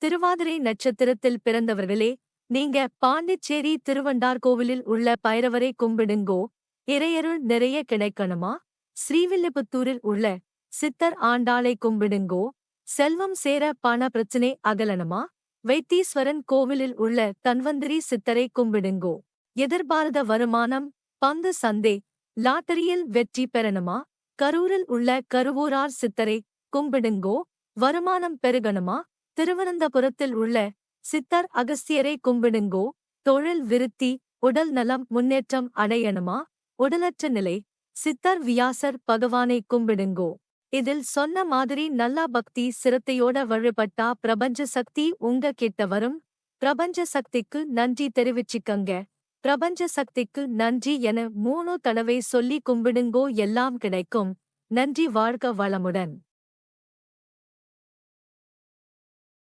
திருவாதிரை நட்சத்திரத்தில் பிறந்தவர்களே, நீங்க பாண்டிச்சேரி திருவண்டார்கோவிலில் உள்ள பைரவரை கும்பிடுங்கோ. இறையருள் நிறைய கிடைக்கணுமா? ஸ்ரீவில்லிபுத்தூரில் உள்ள சித்தர் ஆண்டாளை கும்பிடுங்கோ. செல்வம் சேர பண பிரச்சனை அகலணுமா? வைத்தீஸ்வரன் கோவிலில் உள்ள தன்வந்திரி சித்தரை கும்பிடுங்கோ. எதிர்பாராத வருமானம், பங்கு சந்தை, லாட்டரியில் வெற்றி பெறணுமா? கரூரில் உள்ள கருவூரார் சித்தரை கும்பிடுங்கோ. வருமானம் பெருகணுமா? திருவனந்தபுரத்தில் உள்ள சித்தர் அகஸ்தியரை கும்பிடுங்கோ. தொழில் விருத்தி, உடல் நலம் முன்னேற்றம் அடையணுமா? உடலற்ற நிலை, சித்தர் வியாசர் பகவானை கும்பிடுங்கோ. இதில் சொன்ன மாதிரி நல்லா பக்தி சிரத்தையோட வழிபட்டா பிரபஞ்ச சக்தி உங்க கிட்ட வரும். பிரபஞ்ச சக்திக்கு நன்றி தெரிவிச்சுக்கங்க. பிரபஞ்ச சக்திக்கு நன்றி என 3 தடவை சொல்லி கும்பிடுங்கோ, எல்லாம் கிடைக்கும். நன்றி. வாழ்க வளமுடன்.